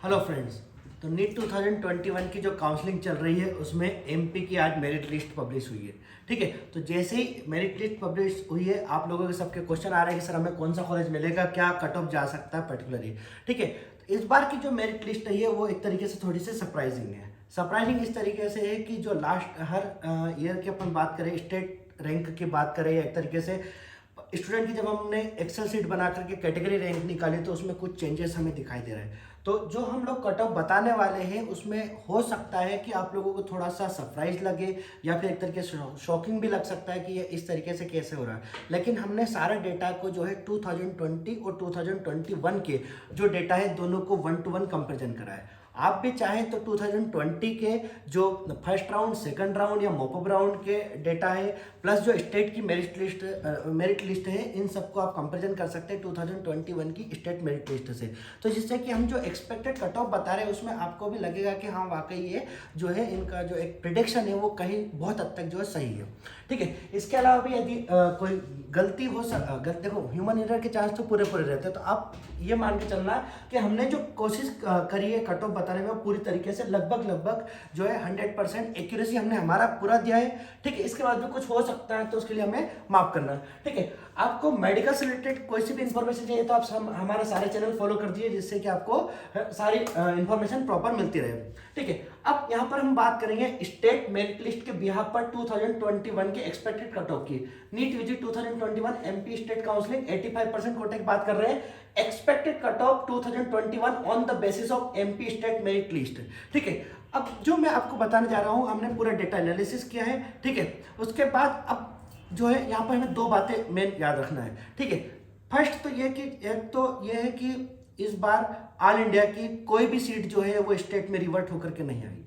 Hello friends. तो NEET 2021 की जो काउंसलिंग चल रही है उसमें एमपी की आज मेरिट लिस्ट पब्लिश हुई है। ठीक है, तो जैसे ही मेरिट लिस्ट पब्लिश हुई है आप लोगों के सबके क्वेश्चन आ रहे हैं कि सर हमें कौन सा कॉलेज मिलेगा, क्या कट ऑफ जा सकता है पर्टिकुलरली। ठीक है, तो इस बार की जो मेरिट लिस्ट है वो एक तरीके से थोड़ी सी सरप्राइजिंग है। सरप्राइजिंग इस तरीके से है कि जो लास्ट हर ईयर की अपन बात करें, स्टेट रैंक की बात करें, या एक तरीके से स्टूडेंट की जब हमने एक्सेल सीट बना करके कैटेगरी रैंक निकाली तो उसमें कुछ चेंजेस हमें दिखाई दे रहे हैं। तो जो हम लोग कट ऑफ बताने वाले हैं उसमें हो सकता है कि आप लोगों को थोड़ा सा सरप्राइज लगे या फिर एक तरीके से शॉकिंग भी लग सकता है कि ये इस तरीके से कैसे हो रहा है। लेकिन हमने सारे डेटा को जो है 2020 और 2021 के जो डेटा है दोनों को 1 to 1 कंपेरिजन करा है। आप भी चाहें तो 2020 के जो फर्स्ट राउंड, सेकंड राउंड या मॉपअप राउंड के डेटा है प्लस जो स्टेट की मेरिट लिस्ट है, इन सबको आप कंपैरिजन कर सकते हैं 2021 की स्टेट मेरिट लिस्ट से। तो जिससे कि हम जो एक्सपेक्टेड कट ऑफ बता रहे हैं उसमें आपको भी लगेगा कि हाँ वाकई ये जो है इनका जो एक प्रिडिक्शन है वो कहीं बहुत हद तक जो है सही है। ठीक है, इसके अलावा भी यदि कोई गलती हो देखो ह्यूमन एरर के चांस तो पूरे रहते हैं, तो आप ये मान के चलना कि हमने जो कोशिश करी है कट ऑफ बताने में पूरी तरीके से लगभग जो है 100% एक्यूरेसी हमने हमारा पूरा दिया है। ठीक है, इसके बाद भी कुछ हो सकता है तो उसके लिए हमें माफ करना। ठीक है, आपको मेडिकल से रिलेटेड कोई सी भी इंफॉर्मेशन चाहिए तो आप हमारे सारे चैनल फॉलो कर दिए जिससे कि आपको सारी इंफॉर्मेशन प्रॉपर मिलती रहे। ठीक है, अब यहाँ पर हम बात करेंगे स्टेट मेरिट लिस्ट के बिहाफ पर 2021 के एक्सपेक्टेड कट ऑफ की। NEET UG 2021 MP state counselling 85% कोटे की बात कर रहे हैं। Expected cut off 2021 on the basis of MP state merit list. ठीक है, अब जो मैं आपको बताने जा रहा हूं हमने पूरा डेटा एनालिसिस किया है। ठीक है, उसके बाद अब जो है यहाँ पर हमें दो बातें मेन याद रखना है। ठीक है, फर्स्ट तो ये कि एक तो ये है कि इस बार ऑल इंडिया की कोई भी सीट जो है वो स्टेट में रिवर्ट होकर के नहीं आएगी।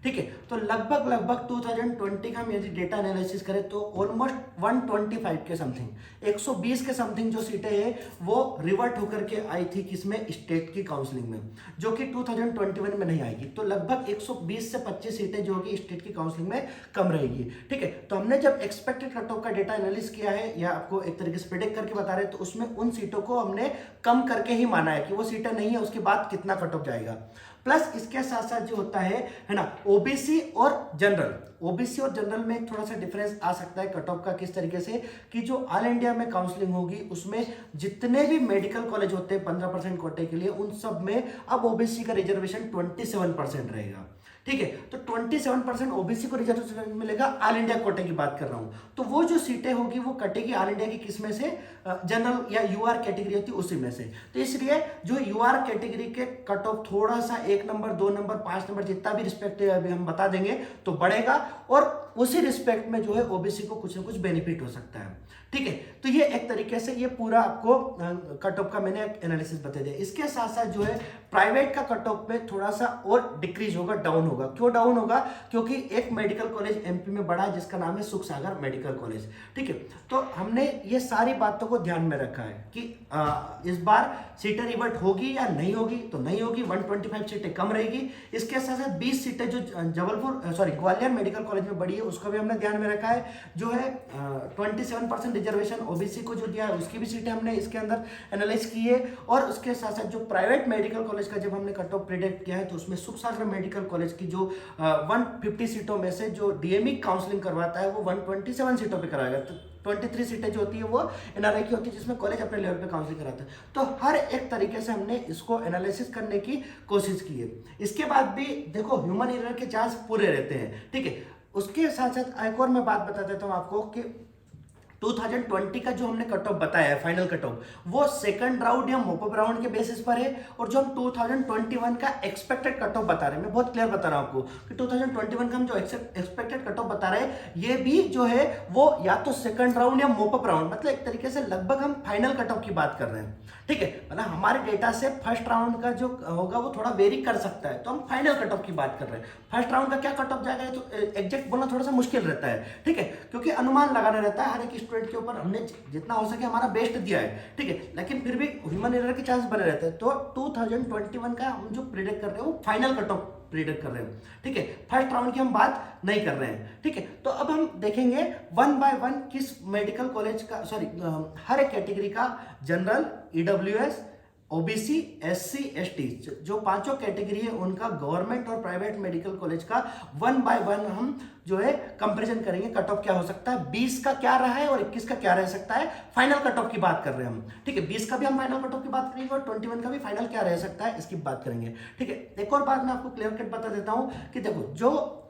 ठीक है, तो लगभग 2020 का हम यदि डेटा एनालिसिस करें तो ऑलमोस्ट 125 के समथिंग 120 के समथिंग जो सीटें हैं वो रिवर्ट होकर के आई थी किसमें, स्टेट की काउंसलिंग में, जो कि 2021 में नहीं आएगी। तो लगभग 120 से 25 सीटें जो कि स्टेट की काउंसलिंग में कम रहेगी। ठीक है, तो हमने जब एक्सपेक्टेड कट ऑफ का डेटा एनालिसिस किया है या आपको एक तरीके से प्रेडिक्ट करके बता रहे हैं तो उसमें उन सीटों को हमने कम करके ही माना है कि वो सीटें नहीं है उसके बाद कितना कट ऑफ जाएगा। प्लस इसके साथ साथ जो होता है ना, ओबीसी और जनरल में थोड़ा सा डिफरेंस आ सकता है कट ऑफ का। किस तरीके से कि जो ऑल इंडिया में काउंसलिंग होगी उसमें जितने भी मेडिकल कॉलेज होते हैं 15% कोटे के लिए, उन सब में अब ओबीसी का रिजर्वेशन 27% रहेगा। ठीक है, तो 27% ओबीसी को रिजर्वेशन मिलेगा, ऑल इंडिया कोटे की बात कर रहा हूं। तो वो जो सीटें होगी वो कटेगी ऑल इंडिया की किस में से, जनरल या यूआर कैटेगरी होती है उसी में से। तो इसलिए जो यूआर कैटेगरी के कट ऑफ थोड़ा सा 1 नंबर 2 नंबर 5 नंबर जितना भी रिस्पेक्टिव अभी हम बता देंगे तो बढ़ेगा, और उसी रिस्पेक्ट में जो है ओबीसी को कुछ ना कुछ बेनिफिट हो सकता है। ठीक है, तो ये एक तरीके से ये पूरा आपको कट ऑफ का मैंने एनालिसिस बता दिया। इसके साथ साथ जो है प्राइवेट का कट ऑफ पे थोड़ा सा और डिक्रीज होगा, डाउन होगा। क्यों डाउन होगा? क्योंकि एक मेडिकल कॉलेज एमपी में बढ़ा जिसका नाम है सुख सागर मेडिकल कॉलेज। ठीक है, तो हमने ये सारी बातों को ध्यान में रखा है कि इस बार सीटें रिवर्ट होगी या नहीं होगी, तो नहीं होगी, 125 सीटें कम रहेगी। इसके साथ साथ 20 सीटें जो ग्वालियर मेडिकल कॉलेज में बढ़ी है उसको भी हमने ध्यान में रखा है। जो है 27% रिजर्वेशन ओबीसी को जो दिया है उसकी भी सीटें हमने इसके अंदर एनालाइज की है। और उसके साथ साथ जो प्राइवेट मेडिकल कॉलेज का जब हमने कट ऑफ प्रेडिक्ट किया है तो उसमें सुख सागर मेडिकल कॉलेज की जो 150 सीटों में से जो डीएमई काउंसलिंग करवाता है वो 127 सीटों पे कराएगा। तो 23 सीटें जो होती है वो एनआरआई की होती है जिसमें कॉलेज अपने लेवल पे काउंसलिंग कराता है। तो हर एक तरीके से हमने इसको एनालिसिस करने की कोशिश की है। इसके बाद भी देखो ह्यूमन एरर के चांस पूरे रहते हैं। ठीक है, उसके साथ साथ एक और मैं बात बता देता हूँ आपको कि 2020 का जो हमने कट ऑफ बताया है फाइनल कट ऑफ वो सेकंड राउंड या मॉपअप राउंड के बेसिस पर है, और जो हम 2021 का एक्सपेक्टेड कट ऑफ बता रहे हैं, मैं बहुत क्लियर बता रहा हूं आपको कि 2021 का हम जो एक्सपेक्टेड कट ऑफ बता रहे हैं ये भी जो है वो या तो सेकंड राउंड या मॉपअप राउंड, मतलब एक तरीके से लगभग हम फाइनल कट ऑफ की बात कर रहे हैं। ठीक है, मतलब हमारे डेटा से फर्स्ट राउंड का जो होगा वो थोड़ा वेरी कर सकता है, तो हम फाइनल कट ऑफ की बात कर रहे हैं। फर्स्ट राउंड का क्या कट ऑफ जाएगा तो एग्जैक्ट बोलना थोड़ा सा मुश्किल रहता है। ठीक है, क्योंकि अनुमान लगाना रहता है, हर एक स्टूडेंट के ऊपर हमने जितना हो सके हमारा बेस्ट दिया है। ठीक है, लेकिन फिर भी ह्यूमन एरर के चांस बने रहते हैं। तो 2021 का हम जो प्रेडिक्ट कर रहे हैं वो फाइनल कट ऑफ प्रेडिक्ट कर रहे हैं। ठीक है, फर्स्ट राउंड की हम बात नहीं कर रहे हैं। ठीक है, तो अब हम देखेंगे 1 बाय 1 किस मेडिकल कॉलेज का हर एक कैटेगरी का general, EWS, OBC, SC, ST जो पांचों कैटेगरी है उनका गवर्नमेंट और प्राइवेट मेडिकल कॉलेज का 1 बाय 1 हम जो है कंपैरिजन करेंगे। कट ऑफ क्या हो सकता है, 20 का क्या रहा है और 21 का क्या रह सकता है। फाइनल कट ऑफ की बात कर रहे हैं हम, ठीक है। 20 का भी हम फाइनल कट ऑफ की बात करेंगे और 21 का भी फाइनल क्या रह सकता है इसकी बात करेंगे, ठीक है। एक और बात मैं आपको क्लियर कट बता देता हूं कि देखो जो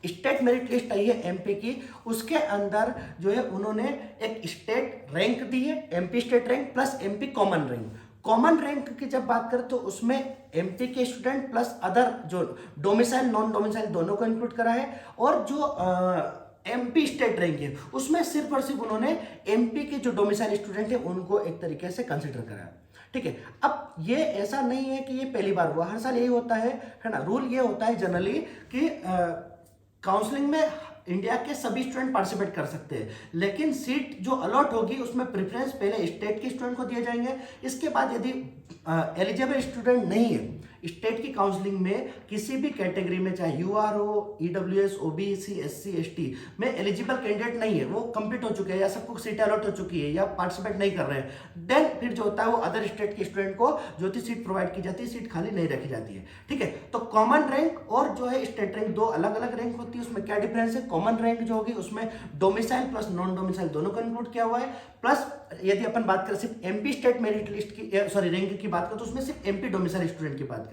स्टेट मेरिट लिस्ट आई है एमपी की, उसके अंदर जो है उन्होंने एक स्टेट रैंक दी है, MP state rank plus MP common rank. Common rank की जब बात करें तो उसमें एमपी के स्टूडेंट प्लस अदर जो डोमिसाइल नॉन डोमिसाइल दोनों को इंक्लूड करा है। और जो एमपी स्टेट रैंक है उसमें सिर्फ और सिर्फ उन्होंने एमपी के जो डोमिसाइल स्टूडेंट है उनको एक तरीके से कंसिडर करा है, ठीक है। अब ये ऐसा नहीं है कि ये पहली बार हुआ, हर साल यही होता है ना। रूल ये होता है जनरली कि काउंसलिंग में इंडिया के सभी स्टूडेंट पार्टिसिपेट कर सकते हैं, लेकिन सीट जो अलॉट होगी उसमें प्रेफरेंस पहले स्टेट के स्टूडेंट को दिए जाएंगे। इसके बाद यदि एलिजिबल स्टूडेंट नहीं है स्टेट की काउंसलिंग में किसी भी कैटेगरी में, चाहे यूआर हो, ईडब्ल्यूएस, ओबीसी, एससी, एसटी में एलिजिबल कैंडिडेट नहीं है, वो कंप्लीट हो चुके हैं या सबको सीट अलॉट हो चुकी है या पार्टिसिपेट नहीं कर रहे हैं, देन फिर जो होता है वो अदर स्टेट के स्टूडेंट को जो थी सीट प्रोवाइड की जाती है, सीट खाली नहीं रखी जाती है, ठीक है। तो कॉमन रैंक और जो है स्टेट रैंक दो अलग अलग रैंक होती है। उसमें क्या डिफरेंस है, कॉमन रैंक जो होगी उसमें डोमिसाइल प्लस नॉन डोमिसाइल दोनों को इंक्लूड किया हुआ है। प्लस यदि अपन बात करें सिर्फ एमपी स्टेट मेरिट लिस्ट की सॉरी रैंक की बात करें तो उसमें सिर्फ एमपी डोमिसाइल स्टूडेंट की बात करें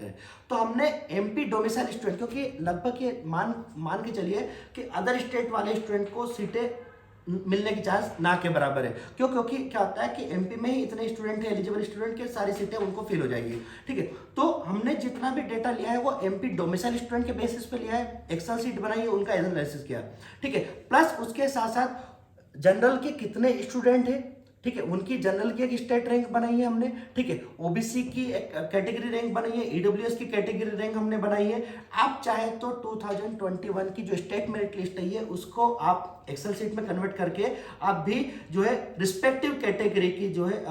तो हमने एमपी डोमिसाइल स्टूडेंट, क्योंकि लगभग ये मान के चलिए कि अदर स्टेट वाले स्टूडेंट को सीटें मिलने की चांस ना के बराबर है। क्यों, क्योंकि क्या होता है कि एमपी में ही इतने स्टूडेंट है एलिजिबल स्टूडेंट के, सारी सीटें उनको फिल हो जाएगी, ठीक है। तो हमने जितना भी डेटा लिया है वो एमपी डोमिसाइल स्टूडेंट के बेसिस पे लिया है, एक्सेल सीट बनाई है, उनका एनालिसिस किया, ठीक है। प्लस उसके साथ साथ जनरल के कितने स्टूडेंट है, ठीक है, उनकी जनरल की एक स्टेट रैंक बनाई है हमने, ठीक है। ओबीसी की एक कैटेगरी रैंक बनाई है, ईडब्ल्यूएस की कैटेगरी रैंक हमने बनाई है। आप चाहे तो 2021 की जो स्टेट मेरिट लिस्ट है उसको आप एक्सेल शीट में कन्वर्ट करके आप भी जो है रिस्पेक्टिव कैटेगरी की जो है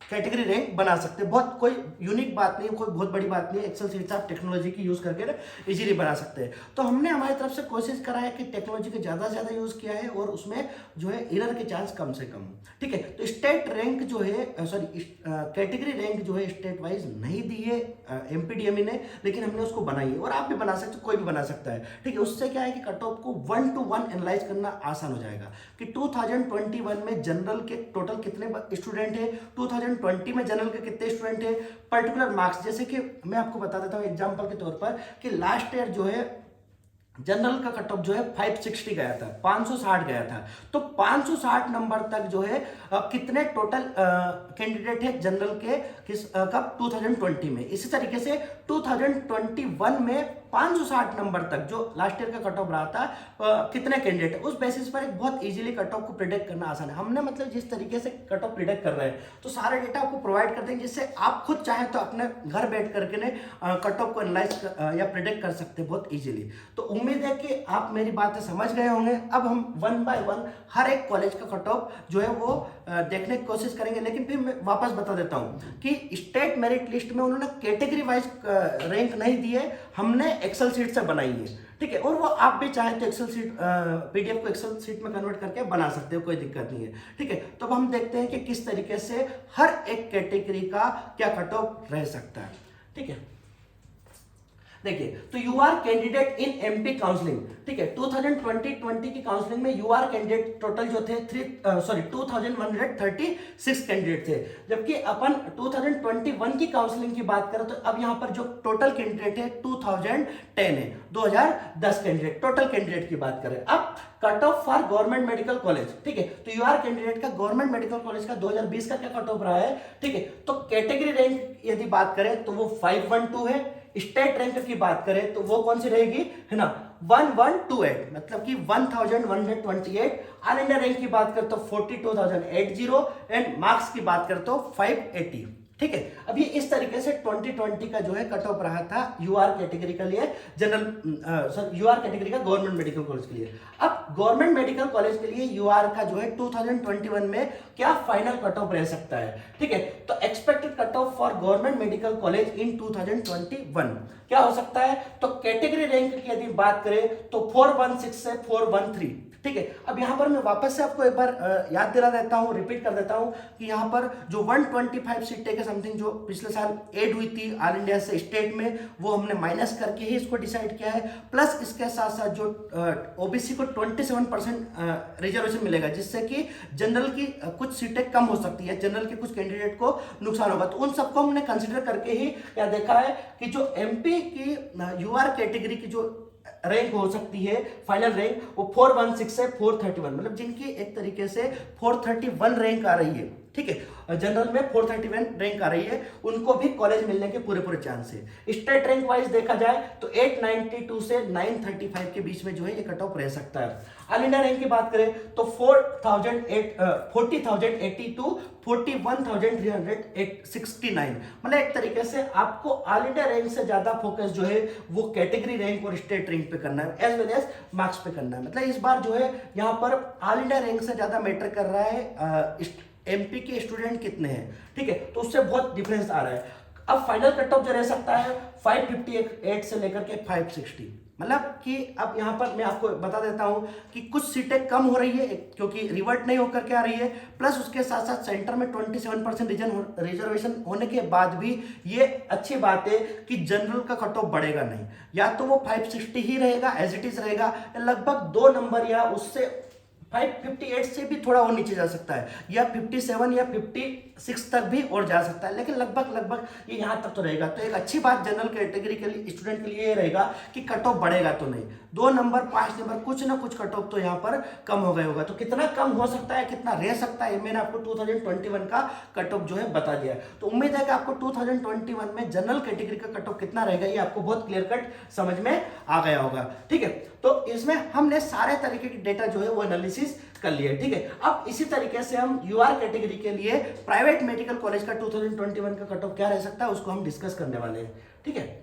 कैटेगरी रैंक बना सकते हैं। बहुत कोई यूनिक बात नहीं है, कोई बहुत बड़ी बात नहीं है, एक्सेल शीट आप टेक्नोलॉजी की यूज करके ना इजीली बना सकते हैं। तो हमने हमारी तरफ से कोशिश करा है कि टेक्नोलॉजी को ज्यादा से ज्यादा यूज किया है और उसमें जो है एरर के चांस कम से कम, ठीक है। तो स्टेट रैंक जो है सॉरी कैटेगरी रैंक जो है स्टेट वाइज नहीं दी है एमपीडीएमई ने, लेकिन हमने उसको बनाई है और आप भी बना सकते, कोई भी बना सकता है, ठीक है। उससे क्या है कि कट ऑफ को 1 to 1 एनालाइज करना आसान हो जाएगा कि 2021 में जनरल के टोटल कितने स्टूडेंट है, 2020 में जनरल के कितने स्टूडेंट है, पर्टिकुलर मार्क्स। जैसे कि मैं आपको बता देता हूं एग्जांपल के तौर पर कि लास्ट ईयर जो है जनरल का कट ऑफ जो है 560 गया था, 560 गया था। तो 560 नंबर तक जो है कितने टोटल कैंडिडेट है जनरल के कब 2020 में। इसी तरीके से 2021 में 560 नंबर तक जो लास्ट ईयर का कट ऑफ रहा था कितने कैंडिडेट है, उस बेसिस पर एक बहुत इजीली कट ऑफ को प्रिडिक्ट करना आसान है। हमने मतलब जिस तरीके से कट ऑफ प्रिडिक्ट कर रहे हैं तो सारे डेटा आपको प्रोवाइड कर देंगे जिससे आप खुद चाहें तो अपने घर बैठ करके ने कट ऑफ को एनालाइज या प्रिडिक्ट कर सकते हैं बहुत इजीली। तो उम्मीद है कि आप मेरी बातें समझ गए होंगे। अब हम 1 by 1 हर एक कॉलेज का कट ऑफ जो है वो देखने की कोशिश करेंगे, लेकिन फिर मैं वापस बता देता हूं कि स्टेट मेरिट लिस्ट में उन्होंने कैटेगरी वाइज रैंक नहीं दी है, हमने एक्सेल शीट से बनाई है, ठीक है। और वो आप भी चाहे तो एक्सेल शीट पीडीएफ को एक्सेल शीट में कन्वर्ट करके बना सकते हो, कोई दिक्कत नहीं है, ठीक है। तो अब हम देखते हैं कि किस तरीके से हर एक कैटेगरी का क्या कट ऑफ रह सकता है, ठीक है। देखिए, तो you are candidate in MP counselling, ठीक है। 2020 की काउंसलिंग में यू आर कैंडिडेट टोटल जो थे 2136 कैंडिडेट थे, जबकि अपन 2021 की काउंसलिंग की बात करें तो अब यहां पर जो टोटल कैंडिडेट है 2010 है, 2010 कैंडिडेट टोटल कैंडिडेट की बात करें। अब cut off for government medical college, ठीक है। तो यू आर कैंडिडेट का गवर्नमेंट मेडिकल कॉलेज का 2020 का क्या कट ऑफ रहा है, ठीक है। तो कैटेगरी रैंक यदि बात करें तो वो 512 है। स्टेट रैंक की बात करें तो वो कौन सी रहेगी, है ना, 1128, मतलब कि 1128। ऑल इंडिया रैंक की बात करें तो 42,080 एंड मार्क्स की बात करें तो 580, ठीक है। अब ये इस तरीके से 2020 का जो है कट ऑफ रहा था यूआर कैटेगरी के लिए, जनरल यूआर कैटेगरी का गवर्नमेंट मेडिकल कॉलेज के लिए। अब गवर्नमेंट मेडिकल कॉलेज के लिए यूआर का जो है 2021 में क्या फाइनल कट ऑफ रह सकता है, ठीक है। तो expected cut off for government medical college in 2021 क्या हो सकता है, तो कैटेगरी रैंक की यदि बात करें तो 416 से 413, ठीक है। अब यहाँ पर मैं वापस से आपको एक बार याद दिला देता हूँ, रिपीट कर देता हूँ कि यहाँ पर जो 125 सीटें के समथिंग जो पिछले साल ऐड हुई थी ऑल इंडिया से स्टेट में, वो हमने माइनस करके ही इसको डिसाइड किया है। प्लस इसके साथ साथ जो ओबीसी को 27% रिजर्वेशन मिलेगा, जिससे कि जनरल की कुछ सीटें कम हो सकती है, जनरल के कुछ कैंडिडेट को नुकसान होगा। तो उन सबको हमने कंसिडर करके ही क्या देखा है कि जो एमपी की यूआर कैटेगरी की जो रैंक हो सकती है फाइनल रैंक, वो 416 से 431, मतलब जिनकी एक तरीके से 431 रैंक आ रही है, ठीक है, जनरल में 431 रैंक आ रही है, उनको भी कॉलेज मिलने के पूरे चांस है। स्टेट रैंक वाइज देखा जाए तो 892 से 935 के बीच में जो है ये कट ऑफ रह सकता है। ऑल इंडिया रैंक की बात करें तो 40,080 टू 41,369, मतलब एक तरीके से आपको ऑल इंडिया रैंक से ज्यादा फोकस जो है वो कैटेगरी रैंक और स्टेट रैंक पे करना है, एज वेल एज मार्क्स पे करना है। मतलब इस बार जो है यहाँ पर ऑल इंडिया रैंक से ज्यादा मैटर कर रहा है एमपी के स्टूडेंट कितने हैं, ठीक है, तो उससे बहुत डिफरेंस आ रहा है। अब फाइनल कट ऑफ जो रह सकता है 558 से लेकर के 560, मतलब कि अब यहाँ पर मैं आपको बता देता हूँ कि कुछ सीटें कम हो रही है क्योंकि रिवर्ट नहीं होकर के आ रही है, प्लस उसके साथ साथ सेंटर में 27% रिजर्वेशन होने के बाद भी ये अच्छी बात है कि जनरल का कट ऑफ बढ़ेगा नहीं, या तो वो 560 ही रहेगा एज इट इज रहेगा, लगभग 2 नंबर या उससे 558 से भी थोड़ा और नीचे जा सकता है, या 57 या 56 तक भी और जा सकता है, लेकिन लगभग ये यहाँ तक तो रहेगा। तो एक अच्छी बात जनरल कैटेगरी के लिए स्टूडेंट के लिए ये रहेगा कि कट ऑफ बढ़ेगा तो नहीं, 2 नंबर 5 नंबर कुछ ना कुछ कट ऑफ तो यहाँ पर कम हो गया होगा। तो कितना कम हो सकता है, कितना रह सकता है, मैंने आपको 2021 का कट ऑफ जो है बता दिया है। तो उम्मीद है कि आपको 2021 में जनरल कैटेगरी का कट ऑफ कितना रहेगा ये आपको बहुत क्लियर कट समझ में आ गया होगा, ठीक है। तो इसमें हमने सारे तरीके की डेटा जो है वो एनालिसिस कर लिए, ठीक है। अब इसी तरीके से हम यूआर कैटेगरी के लिए प्राइवेट मेडिकल कॉलेज का 2021 का कट ऑफ क्या रह सकता है उसको हम डिस्कस करने वाले हैं, ठीक है।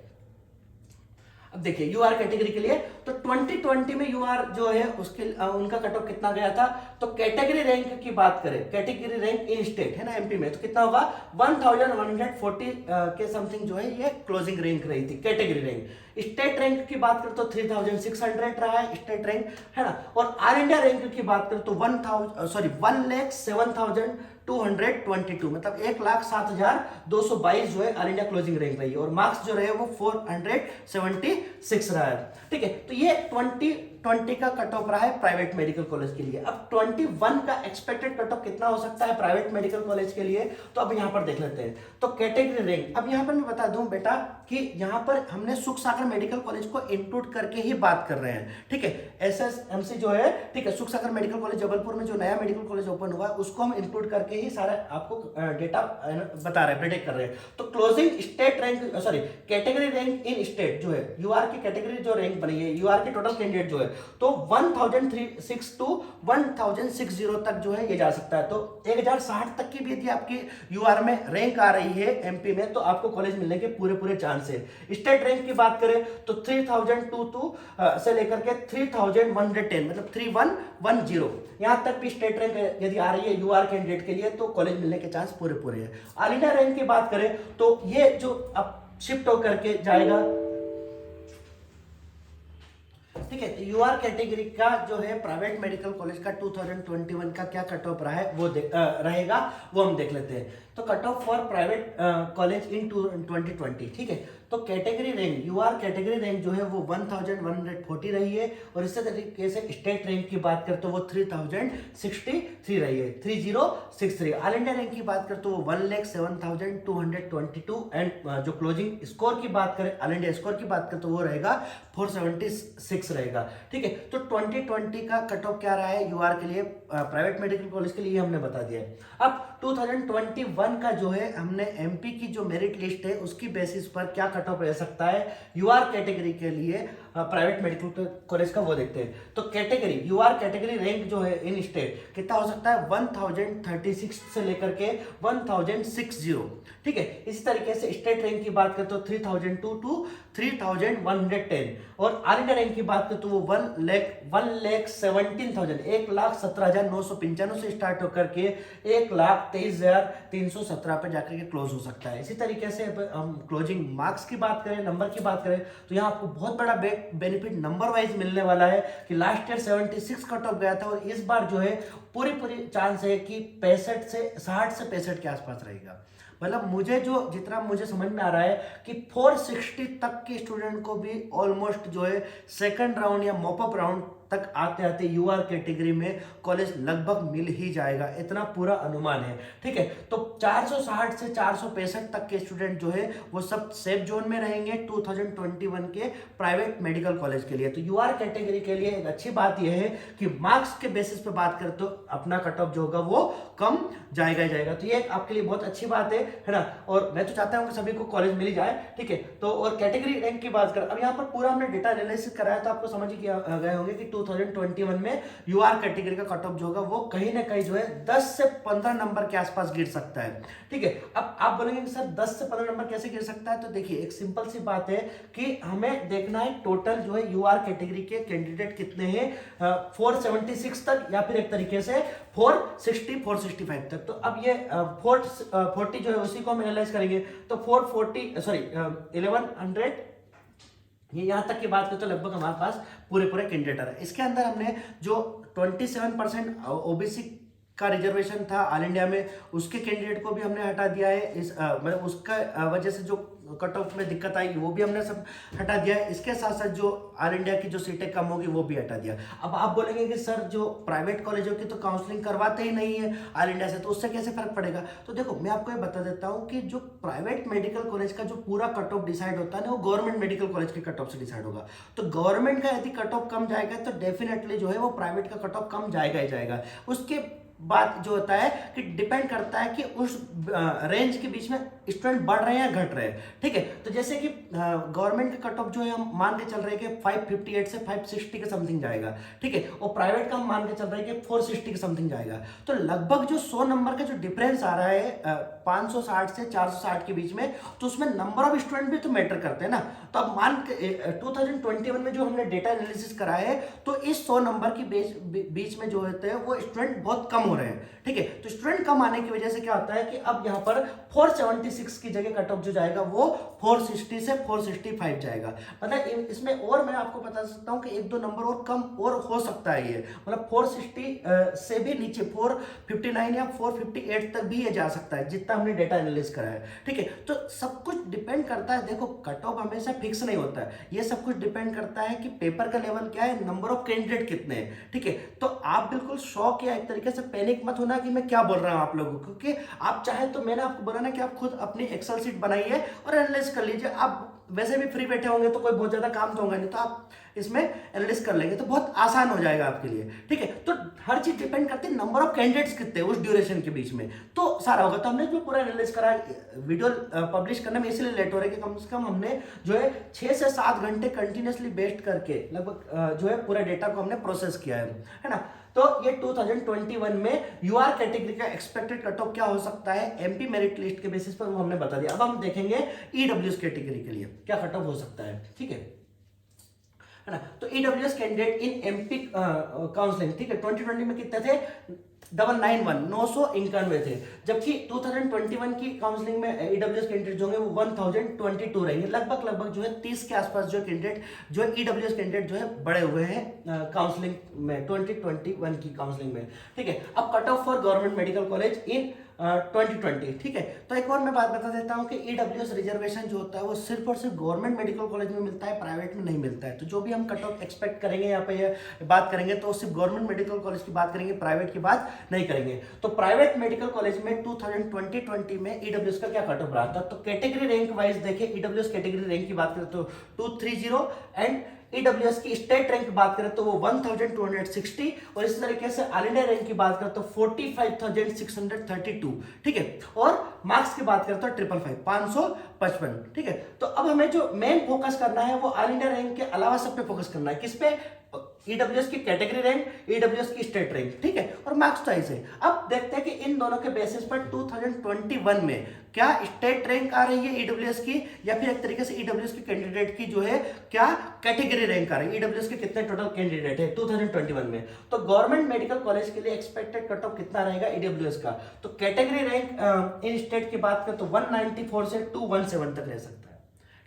अब देखिए यूआर कैटेगरी के लिए तो 2020 में यूआर जो है उसके उनका कट ऑफ कितना गया था, तो कैटेगरी रैंक की बात करें, कैटेगरी रैंक इन स्टेट है ना एमपी में, तो कितना होगा 1140 के समथिंग जो है ये क्लोजिंग रैंक रही थी कैटेगरी रैंक। स्टेट रैंक की बात करें तो 3600 रहा है स्टेट रैंक, है ना। और ऑल इंडिया रैंक की बात करें तो 1,07,222, मतलब 1,07,222 जो है ऑल इंडिया क्लोजिंग रैंक रही है, और मार्क्स जो रहे वो 476 रहा है, ठीक है। तो ये 2020 का कट ऑफ रहा है प्राइवेट मेडिकल कॉलेज के लिए। अब 21 का एक्सपेक्टेड कट ऑफ कितना हो सकता है प्राइवेट मेडिकल कॉलेज के लिए, तो अब यहाँ पर देख लेते हैं। तो कैटेगरी रैंक, अब यहाँ पर मैं बता दूं बेटा कि यहाँ पर हमने सुख सागर मेडिकल कॉलेज को इंक्लूड करके ही बात कर रहे हैं, ठीक है। एसएसएमसी जो है, ठीक है, सुख सागर मेडिकल कॉलेज जबलपुर में जो नया मेडिकल कॉलेज ओपन हुआ उसको हम इंक्लूड करके ही सारा आपको डेटा बता रहे हैं, प्रेडिक्ट कर रहे हैं। तो closing state rank, sorry category rank in state जो है यूआर की कैटेगरी जो रैंक बनी है, यूआर के टोटल कैंडिडेट जो है, तो 1036 टू 1060 तक जो है ये जा सकता है। तो 1060 तक की भी यदि आपकी यूआर में रैंक आ रही है एमपी में तो आपको कॉलेज मिलने के पूरे चांस है। स्टेट रैंक की बात करें तो 3002 से लेकर के 3110, मतलब 3110 यहां तक भी स्टेट रैंक यदि आ रही है यूआर कैंडिडेट के लिए तो कॉलेज मिलने के चांस पूरे है। ऑल इंडिया रैंक की बात करें तो ये जो अब शिफ्ट होकर के जाएगा, ठीक है। यूआर कैटेगरी का जो है प्राइवेट मेडिकल कॉलेज का 2021 का क्या कट ऑफ रहा है वो रहेगा, वो हम देख लेते हैं। तो cut off for private college in 2020, ठीक है। तो category rank, UR category rank जो है वो 1140 रही है, और इसी तरीके से स्टेट रैंक की बात करते तो वो 3063 रही है, 3063। ऑल इंडिया रैंक की बात करते तो वो 1,07,222, एंड जो क्लोजिंग स्कोर की बात करें, ऑल इंडिया स्कोर की बात करें तो वो रहेगा 476 रहेगा, ठीक है। तो 2020 का कट ऑफ क्या रहा है यूआर के लिए, प्राइवेट मेडिकल कॉलेज के लिए हमने बता दिया है। अब 2021 का जो है हमने एमपी की जो मेरिट लिस्ट है उसकी बेसिस पर क्या कट ऑफ रह सकता है यूआर कैटेगरी के लिए प्राइवेट मेडिकल कॉलेज का वो देखते हैं। तो कैटेगरी यूआर कैटेगरी रैंक जो है इन स्टेट कितना हो सकता है 1036 से लेकर के 1060, ठीक है। इसी तरीके से स्टेट रैंक की बात करें तो 3002 टू 3110, और ऑल इंडिया रैंक की बात करें तो वो 1,17,995 से स्टार्ट होकर के 1,23,317 पे जाकर के क्लोज हो सकता है। इसी तरीके से हम क्लोजिंग मार्क्स की बात करें, नंबर की बात करें तो यहाँ आपको बहुत बड़ा बेट बेनिफिट नंबर वाइज मिलने वाला है कि लास्ट ईयर 76 कट ऑफ गया था और इस बार जो है पूरी पूरी चांस है कि 65 से 60 से 65 के आसपास रहेगा। मतलब मुझे जो जितना मुझे समझ में आ रहा है कि 460 तक के स्टूडेंट को भी ऑलमोस्ट जो है सेकंड राउंड या मॉपअप राउंड तक आते आते यूआर कैटेगरी में कॉलेज लगभग मिल ही जाएगा, इतना पूरा अनुमान है। ठीक है, तो 460 से 465 तक के स्टूडेंट जो है वो सब सेफ जोन में रहेंगे 2021 के प्राइवेट मेडिकल कॉलेज के लिए। तो यूआर कैटेगरी के लिए एक अच्छी बात यह है कि मार्क्स के बेसिस पे बात करें तो अपना कट ऑफ जो होगा वो कम जाएगा ही जाएगा। तो ये आपके लिए बहुत अच्छी बात है ना। और मैं तो चाहता हूं कि सभी को कॉलेज मिल ही जाए। ठीक है, तो और कैटेगरी रैंक की बात करें, अब यहाँ पर पूरा हमने डेटा एनालिसिस कराया तो आपको समझ ही गए होंगे कि 2021 में यूआर कैटेगरी का कट ऑफ जो होगा वो कहीं ना कहीं जो है 10 से 15 नंबर के आसपास गिर सकता है। ठीक है, अब आप बोलेंगे कि सर 10 से 15 नंबर कैसे गिर सकता है, तो देखिए एक सिंपल सी बात है कि हमें देखना है टोटल जो है यूआर कैटेगरी के कैंडिडेट कितने हैं 476 तक या फिर एक तरीके से 460 465 तक। तो अब ये 440 जो है उसी को हम एनालाइज करेंगे तो 1100 ये यहां तक की बात करें तो लगभग हमारे पास पूरे कैंडिडेट है। इसके अंदर हमने जो 27% ओबीसी का रिजर्वेशन था ऑल इंडिया में उसके कैंडिडेट को भी हमने हटा दिया है। इस मतलब उसका वजह से जो कट ऑफ में दिक्कत आएगी वो भी हमने सब हटा दिया है। इसके साथ साथ जो ऑल इंडिया की जो सीटें कम होगी वो भी हटा दिया। अब आप बोलेंगे कि सर जो प्राइवेट कॉलेजों की तो काउंसलिंग करवाते ही नहीं है ऑल इंडिया से, तो उससे कैसे फर्क पड़ेगा। तो देखो मैं आपको ये बता देता हूँ कि जो प्राइवेट मेडिकल कॉलेज का जो पूरा कट ऑफ डिसाइड होता है ना वो गवर्नमेंट मेडिकल कॉलेज के कट ऑफ से डिसाइड होगा। तो गवर्नमेंट का यदि कट ऑफ कम जाएगा तो डेफिनेटली जो है वो प्राइवेट का कट ऑफ कम जाएगा ही जाएगा। उसके बात जो होता है कि डिपेंड करता है कि उस रेंज के बीच में स्टूडेंट बढ़ रहे हैं या घट रहे हैं। ठीक है, तो जैसे कि गवर्नमेंट का कट ऑफ जो है हम मान के चल रहे हैं कि 558 से 560 के समथिंग जाएगा। ठीक है, और प्राइवेट का हम मान के चल रहे हैं कि 460 के समथिंग जाएगा। तो लगभग जो 100 नंबर का जो डिफरेंस आ रहा है 560 से 460 के बीच में, तो उसमें नंबर ऑफ स्टूडेंट भी तो मैटर करते हैं ना। तो अब मान के 2021 में जो हमने डेटा एनालिसिस करा है तो इस 100 नंबर की बीच में जो होते हैं वो स्टूडेंट बहुत कम हो रहे हैं। ठीक है, तो स्टूडेंट कम आने की वजह से क्या होता है कि अब यहाँ पर 476 की जगह कट ऑफ जो जाएगा वो 460 से 465 जाएगा। मतलब इसमें और मैं आपको बता सकता हूँ कि एक दो नंबर और कम और हो सकता है ये, मतलब 460 से भी नीचे 459 या 458 तक भी ये जा सकता है जितना हमने डेटा एनालिसिस करा है। ठीक है, तो सब कुछ डिपेंड करता है। देखो कट ऑफ हमेशा फिक्स नहीं होता है, ये सब कुछ डिपेंड करता है कि पेपर का लेवल क्या है, नंबर ऑफ कैंडिडेट कितने हैं। ठीक है, तो आप बिल्कुल शॉक या एक तरीके से पैनिक मत होना कि मैं क्या बोल रहा हूं आप लोगों को, क्योंकि आप चाहे तो मैंने आपको बोला ना कि आप खुद अपनी एक्सेल शीट बनाइए और एनालाइज कर लीजिए। आप वैसे भी फ्री बैठे होंगे तो कोई बहुत ज्यादा काम तो होगा नहीं, तो आप इसमें एनालिसिस कर लेंगे तो बहुत आसान हो जाएगा आपके लिए। ठीक है, तो हर चीज डिपेंड करती है नंबर ऑफ कैंडिडेट्स कितने उस ड्यूरेशन के बीच में, तो सारा होगा। तो हमने जो पूरा एनालिसिस करा वीडियो पब्लिश करने में इसलिए लेट हो रहा है कि कम से कम हमने जो है 6 से 7 घंटे कंटिन्यूसली वेस्ट करके लगभग जो है पूरा डेटा को हमने प्रोसेस किया है ना। तो ये 2021 में यूआर कैटेगरी का एक्सपेक्टेड कट ऑफ क्या हो सकता है एमपी मेरिट लिस्ट के बेसिस पर वो हमने बता दिया। अब हम देखेंगे ईडब्ल्यूएस कैटेगरी के लिए क्या कट ऑफ हो सकता है। ठीक है ना, तो EWS candidate in MP counselling, ठीक है, 2020 में कितने थे 991 थे, जबकि 2021 की काउंसलिंग में ईडब्ल्यूएस कैंडिडेट जो होंगे वो 1022 रहेंगे। लगभग जो है 30 के आसपास जो कैंडिडेट जो है ईडब्ल्यूएस कैंडिडेट जो है बड़े हुए हैं काउंसलिंग में 2021 की काउंसलिंग में। ठीक है, अब cut off for government medical college in 2020। ठीक है, तो एक और मैं बात बता देता हूं कि ईडब्ल्यूएस रिजर्वेशन जो होता है वो सिर्फ और सिर्फ गवर्नमेंट मेडिकल कॉलेज में मिलता है, प्राइवेट में नहीं मिलता है। तो जो भी हम कट ऑफ एक्सपेक्ट करेंगे यहाँ पे ये बात करेंगे तो सिर्फ गवर्नमेंट मेडिकल कॉलेज की बात करेंगे, प्राइवेट की बात नहीं करेंगे। तो प्राइवेट मेडिकल कॉलेज में 2020 में ईडब्ल्यूएस का क्या कट ऑफ रहा था, तो कैटेगरी रैंक वाइज देखें ईडब्ल्यूएस कैटेगरी रैंक की बात करें तो 230 एंड ईडब्ल्यूएस की स्टेट रैंक की बात करें तो वो 1260 और इस तरीके से ऑल इंडिया रैंक की बात करें तो 45,632। ठीक है, और मार्क्स की बात करें तो 555। ठीक है, तो अब हमें जो मेन फोकस करना है वो ऑल इंडिया रैंक के अलावा सब पे फोकस करना है। किस पे, ईडब्ल्यूएस की कैटेगरी रैंक, ईडब्ल्यूएस की स्टेट रैंक। ठीक है, और मार्क्स तो ऐसे। अब देखते हैं कि इन दोनों के बेसिस पर 2021 में क्या स्टेट रैंक आ रही है ईडब्ल्यूएस की या फिर एक तरीके से ईडब्ल्यूएस की कैंडिडेट की जो है क्या कैटेगरी रैंक आ रही है, ईडब्ल्यूएस के कितने टोटल कैंडिडेट है 2021 में। तो गवर्नमेंट मेडिकल कॉलेज के लिए एक्सपेक्टेड कट ऑफ कितना रहेगा ईडब्ल्यूएस का, तो कैटेगरी रैंक इन स्टेट की बात करें तो 194 से 217 तक रह सकता है।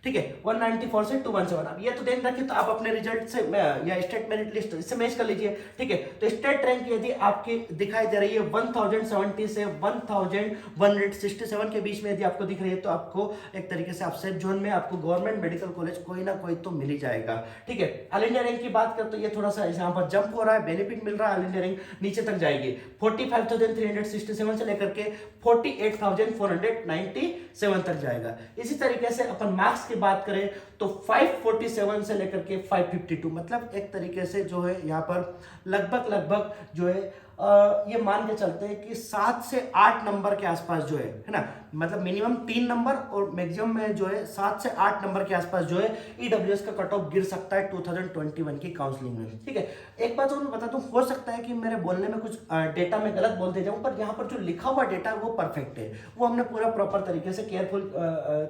ठीक है, 194 से 217। अब ये तो देख रखिए, तो आप अपने रिजल्ट से या स्टेट मेरिट लिस्ट इससे मैच कर लीजिए। ठीक है, तो स्टेट रैंक यदि आपकी दिखाई दे रही है 1070 से 1167 के बीच में यदि आपको दिख रही है, तो आपको एक तरीके से आप सेफ जोन में, आपको गवर्नमेंट मेडिकल कॉलेज कोई ना कोई तो मिल ही जाएगा। ठीक है, ऑल इंडिया रैंक की बात करें तो ये थोड़ा सा यहाँ पर जंप हो रहा है, बेनिफिट मिल रहा है, ऑल इंडिया रैंक नीचे तक जाएगी 45,367 से लेकर के 48,497 तक जाएगा। इसी तरीके से अपन मार्क्स की बात करें तो 547 से लेकर के 552, मतलब एक तरीके से जो है यहाँ पर लगभग जो है ये मान के चलते हैं कि 7 से 8 नंबर के आसपास जो है ना, मतलब मिनिमम 3 नंबर और मैक्सिमम में जो है 7 से 8 नंबर के आसपास जो है ईडब्ल्यूएस का कट ऑफ गिर सकता है 2021 की काउंसलिंग में। ठीक है, एक बात और मैं बता दूं, हो सकता है कि मेरे बोलने में कुछ डेटा में गलत बोल दे जाऊं, पर यहाँ पर जो लिखा हुआ डेटा है वो परफेक्ट है, वो हमने पूरा प्रॉपर तरीके से केयरफुल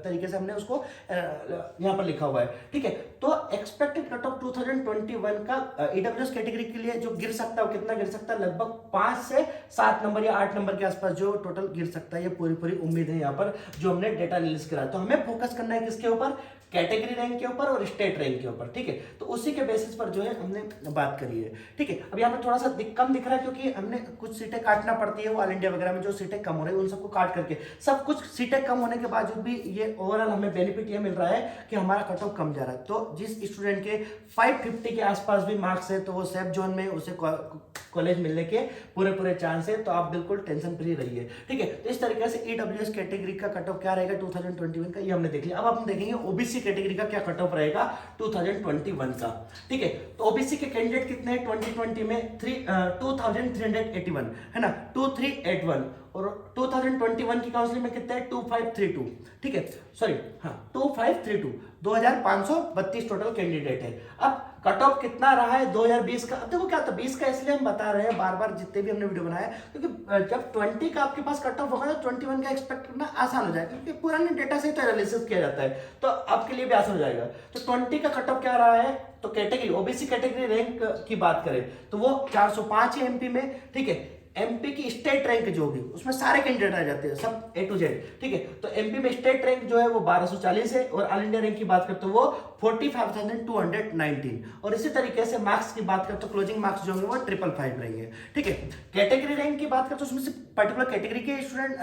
तरीके से हमने उसको यहाँ पर लिखा हुआ है। ठीक है, तो एक्सपेक्टेड कट ऑफ 2021 का ईडब्ल्यूएस कैटेगरी के लिए जो गिर सकता है वो कितना गिर सकता है, लगभग 5 से 7 नंबर या 8 नंबर के आसपास जो टोटल गिर सकता है, ये पूरी उम्मीद है यहाँ पर जो हमने डेटा एनालिसिस करा। तो हमें फोकस करना है किसके ऊपर, कैटेगरी रैंक के ऊपर और स्टेट रैंक के ऊपर। ठीक है, तो उसी के बेसिस पर जो है हमने बात करी है। ठीक है, अब यहाँ पे थोड़ा सा कम दिख रहा है क्योंकि हमने कुछ सीटें काटना पड़ती है, वो ऑल इंडिया वगैरह में जो सीटें कम हो रही है उन सबको काट करके, सब कुछ सीटें कम होने के बावजूद भी ये ओवरऑल हमें बेनिफिट ये मिल रहा है कि हमारा कट ऑफ कम जा रहा है। तो जिस स्टूडेंट के 550 के आसपास भी मार्क्स है तो वो सेफ जोन में उसे कॉलेज मिलने के पूरे चांस है, तो आप बिल्कुल टेंशन फ्री रहिए। ठीक है, तो इस तरीके से ईडब्ल्यूएस कैटेगरी का कट ऑफ क्या रहेगा 2021 का, ये हमने देख लिया। अब हम देखेंगे ओबीसी कैटेगरी का क्या कट ऑफ रहेगा 2021 का। ठीक है, तो ओबीसी के कैंडिडेट कितने हैं 2020 में 2381 है ना, 2381, और 2021 की काउंसलिंग में कितने हैं 2532। ठीक है, सॉरी हाँ 2532, 2532 टोटल कैंडिडेट है। अब कट ऑफ कितना रहा है 2020 का, अब देखो क्या था 20 का इसलिए हम बता रहे हैं बार बार जितने भी हमने वीडियो बनाया, क्योंकि जब 20 का आपके पास कट ऑफ होगा तो 21 का एक्सपेक्ट करना आसान हो जाएगा, क्योंकि पुराने डेटा से तो एनालिसिस किया जाता है, तो आपके लिए भी आसान हो जाएगा। तो 20 का कट ऑफ क्या रहा है, तो कैटेगरी ओबीसी कैटेगरी रैंक की बात करें तो वो 405 है एमपी में। ठीक है, एमपी की स्टेट रैंक जो होगी उसमें सारे कैंडिडेट आ जाते हैं, सब ए टू जेड। ठीक है, तो एमपी में स्टेट रैंक जो है वो 1240 है, और ऑल इंडिया रैंक की बात करते तो वो 45,219, और इसी तरीके से मार्क्स की बात करते तो क्लोजिंग मार्क्स जो होंगे वो 555 रहेंगे। ठीक है, कैटेगरी रैंक की बात करते तो उसमें से पर्टिकुलर कैटेगरी के स्टूडेंट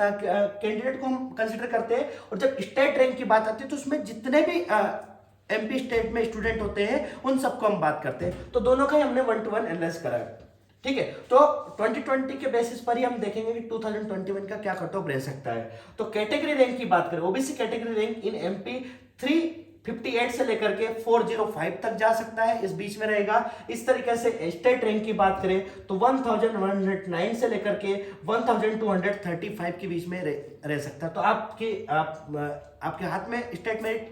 कैंडिडेट को हम कंसिडर करते हैं, और जब स्टेट रैंक की बात आती है तो उसमें जितने भी एमपी स्टेट में स्टूडेंट होते हैं उन सबको हम बात करते हैं, तो दोनों का ही हमने 1-to-1 एनालाइज करा है। ठीक है, तो 2020 के बेसिस पर ही हम देखेंगे कि 2021 का क्या कट ऑफ रह सकता है। तो कैटेगरी रैंक की बात करें, OBC category rank in MP 358 से लेकर के 405 तक जा सकता है, इस बीच में रहेगा। इस तरीके से स्टेट रैंक की बात करें तो 1109 से लेकर के 1235 के बीच में रह सकता है। तो आपके हाथ में स्टेट मेरिट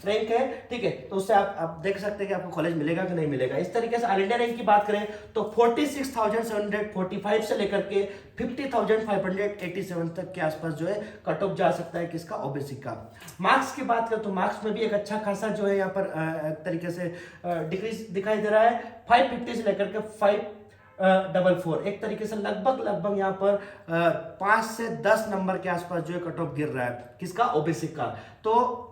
रैंक है। ठीक है, तो उससे आप देख सकते हैं कि आपको कॉलेज मिलेगा कि नहीं मिलेगा। इस तरीके से ऑल इंडिया रैंक की बात करें तो 46,745 से लेकर के 50,587 तक के आसपास जो है कट ऑफ जा सकता है किसका, ओबीसी का। मार्क्स की बात करें तो मार्क्स में भी एक अच्छा खासा जो है यहाँ पर तरीके से डिक्रीज दिखाई दे रहा है, 550 से लेकर के 544, एक तरीके से लगभग यहाँ पर 5 से 10 नंबर के आसपास जो है कट ऑफ गिर रहा है किसका, ओबीसी का। तो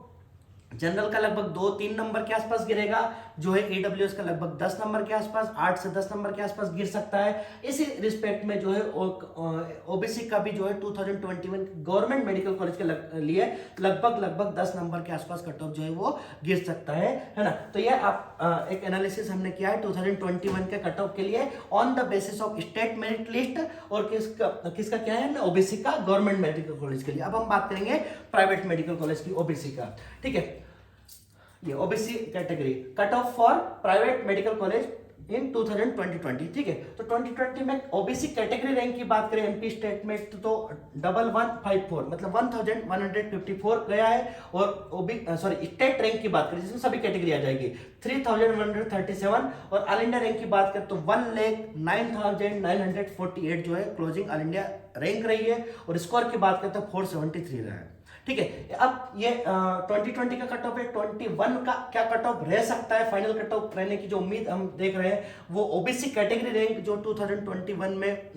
जनरल का लगभग 2-3 नंबर के आसपास गिरेगा, जो है ईडब्ल्यूएस का लगभग 10 नंबर के आसपास, 8 से 10 नंबर के आसपास गिर सकता है। इसी रिस्पेक्ट में जो है ओबीसी का भी जो है 2021 गवर्नमेंट मेडिकल कॉलेज के लिए लगभग 10 नंबर के आसपास कट ऑफ जो है वो गिर सकता है ना। तो ये आप एक एनालिसिस हमने किया है 2021 के कट ऑफ के लिए on the basis of state merit list, और किसका क्या है, ओबीसी का गवर्नमेंट मेडिकल कॉलेज के लिए। अब हम बात करेंगे प्राइवेट मेडिकल कॉलेज की, ओबीसी का। ठीक है, ये OBC category cut off for private medical college in 2020। ठीक है, तो 2020 में ओबीसी कैटेगरी रैंक की बात करें एमपी स्टेट में तो 1154 मतलब 1154 गया है, और स्टेट रैंक की बात करें जिसमें सभी कैटेगरी आ जाएगी 3137, और ऑल इंडिया रैंक की बात करें तो 1,09,948 जो है क्लोजिंग ऑल इंडिया रैंक रही है, और स्कोर की बात करें तो 473 रहा है। ठीक है, अब ये 2020 का कट ऑफ है, 21 का क्या कट ऑफ रह सकता है, फाइनल कट ऑफ रहने की जो उम्मीद हम देख रहे हैं वो ओबीसी कैटेगरी रैंक जो 2021 में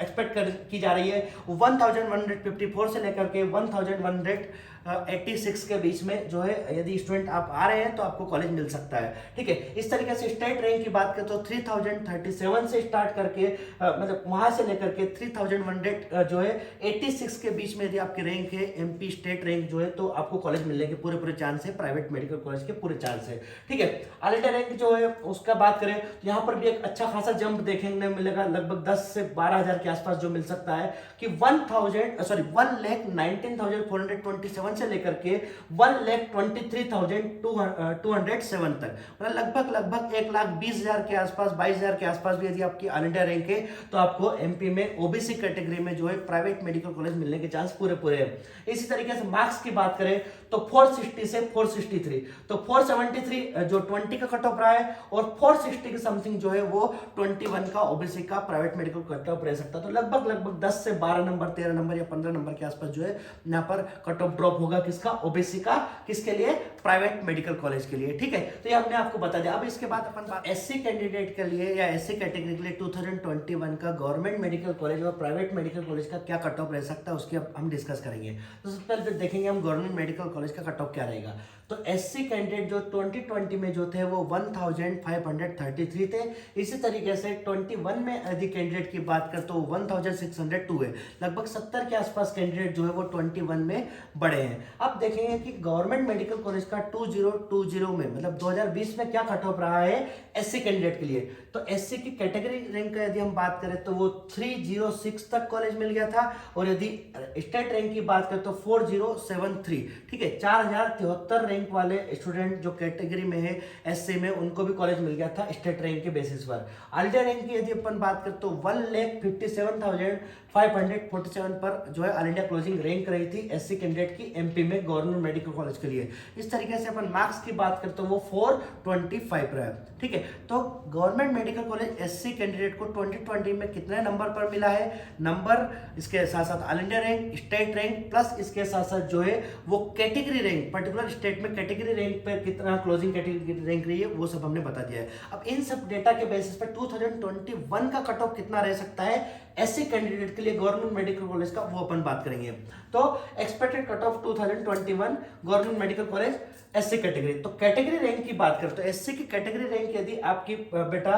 एक्सपेक्ट की जा रही है 1154 से लेकर के 1186 के बीच में जो है, यदि स्टूडेंट आप आ रहे हैं तो आपको कॉलेज मिल सकता है। ठीक है, इस तरीके से स्टेट रैंक की बात करें तो 3037 से स्टार्ट करके मतलब वहां से लेकर के 3100 जो है 86 के बीच में यदि आपकी रैंक है एमपी स्टेट रैंक जो है, तो आपको कॉलेज मिलने के पूरे चांस है, प्राइवेट मेडिकल कॉलेज के पूरे चांस है। ठीक है, ऑल इंडिया रैंक जो है उसका बात करें तो यहाँ पर भी एक अच्छा खासा जंप देखने मिलेगा, लगभग 10 से 12,000 के आसपास जो मिल सकता है कि 1,19,427 से लेकर के 1,23,207 तक, मतलब लगभग 1,20,000 के आसपास, 22,000 के आसपास भी यदि आपकी ऑल इंडिया रैंक है तो आपको एमपी में ओबीसी कैटेगरी में जो है प्राइवेट मेडिकल कॉलेज मिलने के चांस पूरे है। इसी तरीके से मार्क्स की बात करें तो 460 से 463, तो 473 जो 20 का कट ऑफ रहा है और 460 के समथिंग जो है वो 21 का ओबीसी का प्राइवेट मेडिकल कट ऑफ रह सकता है। तो लगभग 10 से 12 नंबर, 13 नंबर या 15 नंबर के आसपास जो है यहाँ पर कट ऑफ ड्रॉप होगा, किसका, ओबीसी का, किसके लिए, प्राइवेट मेडिकल कॉलेज के लिए। ठीक है, तो ये हमने आपको बता दिया। अब इसके बाद अपन एससी कैंडिडेट के लिए या एससी कैटेगरी के लिए 2021 का गवर्नमेंट मेडिकल कॉलेज और प्राइवेट मेडिकल कॉलेज का क्या कट ऑफ रह सकता है उसकी अब हम डिस्कस करेंगे। तो सबसे पहले देखेंगे हम गवर्नमेंट मेडिकल कॉलेज का कट ऑफ क्या रहेगा। तो एससी कैंडिडेट जो 2020 में जो थे वो 1533 थे। इसी तरीके से 21 में यदि कैंडिडेट की बात करें तो 1602 है, लगभग 70 के आसपास कैंडिडेट जो है वो 21 में बढ़े हैं। अब देखेंगे कि गवर्नमेंट मेडिकल कॉलेज का 2020 में मतलब 2020 में क्या कट ऑफ रहा है एससी कैंडिडेट के लिए। तो एससी की कैटेगरी रैंक का यदि हम बात करें तो वो 306 तक कॉलेज मिल गया था, और यदि स्टेट रैंक की बात करें तो 4073। ठीक है, 4073 रैंक वाले स्टूडेंट जो कैटेगरी में है एससी में, उनको भी कॉलेज मिल गया था स्टेट रैंक के बेसिस पर। ऑल इंडिया रैंक की यदि अपन बात करें तो 1,57,547 पर जो है ऑल इंडिया क्लोजिंग रैंक रही थी एससी कैंडिडेट की एमपी में गवर्नमेंट मेडिकल कॉलेज के लिए। इस तरीके से अपन मार्क्स की बात करें तो वो 425 रहा है। ठीक है, तो government medical college SC candidate को 2020 में कितने नंबर पर मिला है, नंबर, इसके साथ साथ all India rank, state rank, plus इसके साथ साथ जो है वो कैटेगरी रैंक, पर्टिकुलर स्टेट में कैटेगरी रैंक पर कितना क्लोजिंग कैटेगरी रैंक रही है वो सब हमने बता दिया है। अब इन सब डेटा के बेसिस पर 2021 का कट ऑफ कितना रह सकता है एससी कैंडिडेट के लिए गवर्नमेंट मेडिकल कॉलेज का, वो अपन बात करेंगे। तो expected cut off 2021 government medical college SC category. तो कैटेगरी रैंक की बात करें तो एससी की कैटेगरी रैंक यदि आपकी बेटा